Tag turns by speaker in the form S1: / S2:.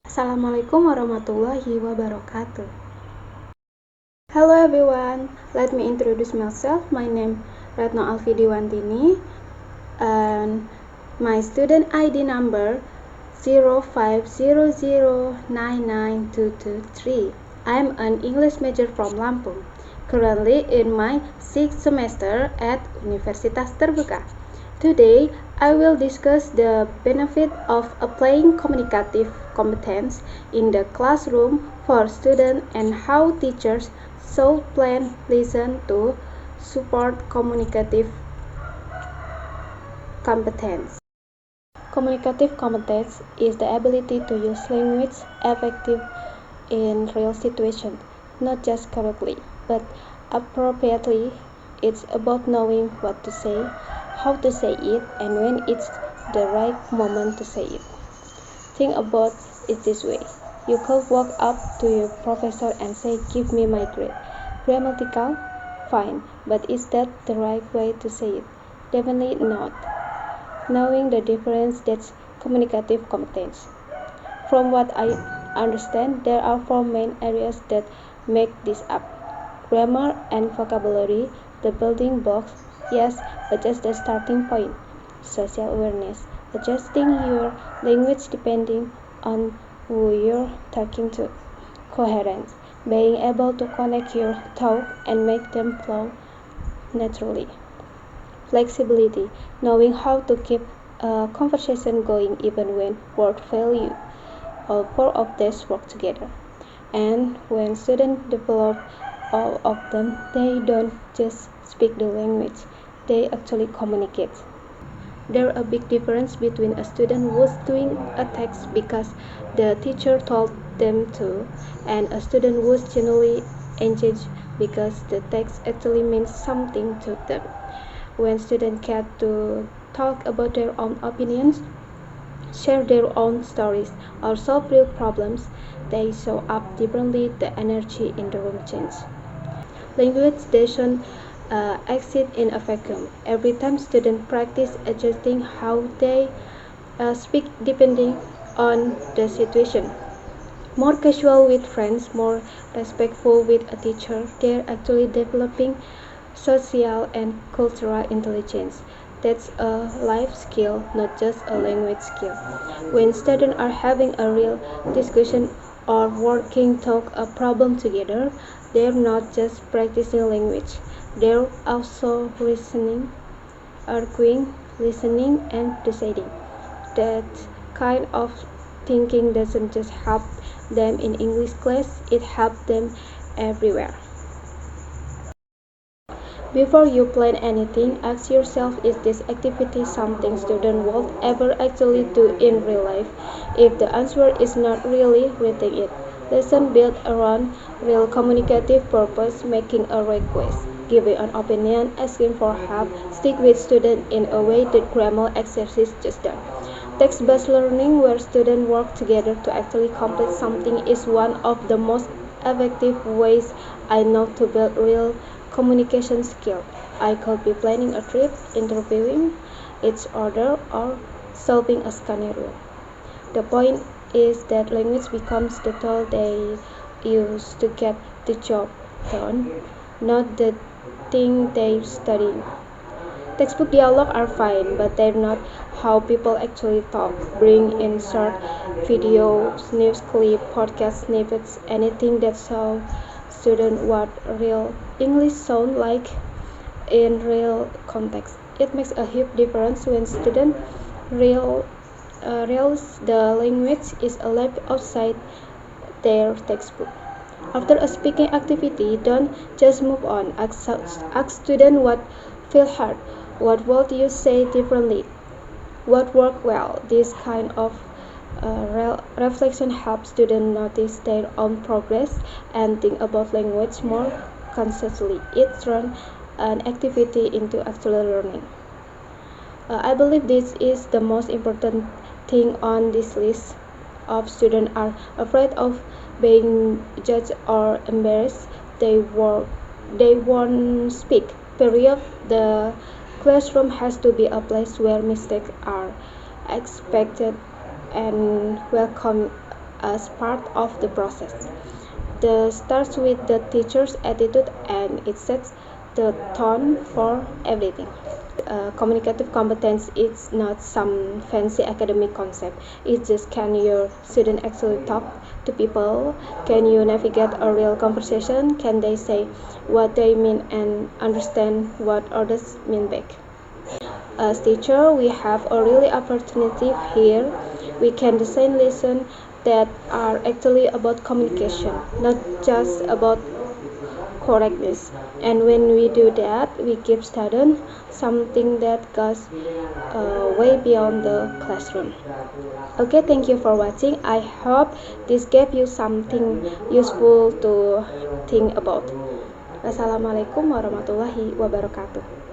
S1: Assalamualaikum warahmatullahi wabarakatuh. Hello everyone, let me introduce myself. My name Retno Alfidiwantini and my student ID number 0500992223. I am an English major from Lampung, currently in my 6th semester at Universitas Terbuka. Today, I will discuss the benefit of applying communicative competence in the classroom for students and how teachers should plan listen to support communicative competence. Communicative competence is the ability to use language effectively in real situations, not just correctly, but appropriately. It's about knowing what to say, how to say it, and when it's the right moment to say it. Think about it this way. You could walk up to your professor and say, "Give me my grade." Grammatical? Fine, but is that the right way to say it? Definitely not. Knowing the difference, that's communicative competence. From what I understand, there are four main areas that make this up. Grammar and vocabulary, the building blocks, yes, but just the starting point. Social awareness, adjusting your language depending on who you're talking to. Coherence, being able to connect your thoughts and make them flow naturally. Flexibility, knowing how to keep a conversation going even when words fail you. All four of these work together. And when students develop all of them, they don't just speak the language, they actually communicate. There's a big difference between a student who's doing a text because the teacher told them to, and a student who's genuinely engaged because the text actually means something to them. When students get to talk about their own opinions, share their own stories, or solve real problems, they show up differently. The energy in the room changes. Language doesn't exist in a vacuum. Every time students practice adjusting how they speak depending on the situation. More casual with friends, more respectful with a teacher, they're actually developing social and cultural intelligence. That's a life skill, not just a language skill. When students are having a real discussion or working talk a problem together, they're not just practicing language. They're also listening, arguing, listening, and deciding. That kind of thinking doesn't just help them in English class, it helps them everywhere. Before you plan anything, ask yourself, is this activity something students would ever actually do in real life? If the answer is not really, rethink it. Lesson built around real communicative purpose, making a request, giving an opinion, asking for help, stick with students in a way that grammar exercise just done. Text-based learning, where students work together to actually complete something, is one of the most effective ways I know to build real communication skill. I could be planning a trip, interviewing each other, or solving a scenario. The point is that language becomes the tool they use to get the job done, not the thing they study. Textbook dialogue are fine, but they're not how people actually talk. Bring in short video, snippets, clip, podcast snippets, anything that shows students what real English sound like in real context. It makes a huge difference when students realize the language is a lab outside their textbook. After a speaking activity, don't just move on. Ask students what feel hard. What would you say differently? What worked well? This kind of reflection helps students notice their own progress and think about language more consciously. It turns an activity into actual learning. I believe this is the most important thing on this list. Of students are afraid of being judged or embarrassed. They won't speak. Period. The classroom has to be a place where mistakes are expected and welcome as part of the process. It starts with the teacher's attitude and it sets the tone for everything. Communicative competence is not some fancy academic concept. It's just, can your student actually talk to people? Can you navigate a real conversation? Can they say what they mean and understand what others mean back? As teacher, we have a really opportunity here. We can design lessons that are actually about communication, not just about correctness. And when we do that, we give students something that goes way beyond the classroom. Okay, thank you for watching. I hope this gave you something useful to think about. Wassalamualaikum warahmatullahi wabarakatuh.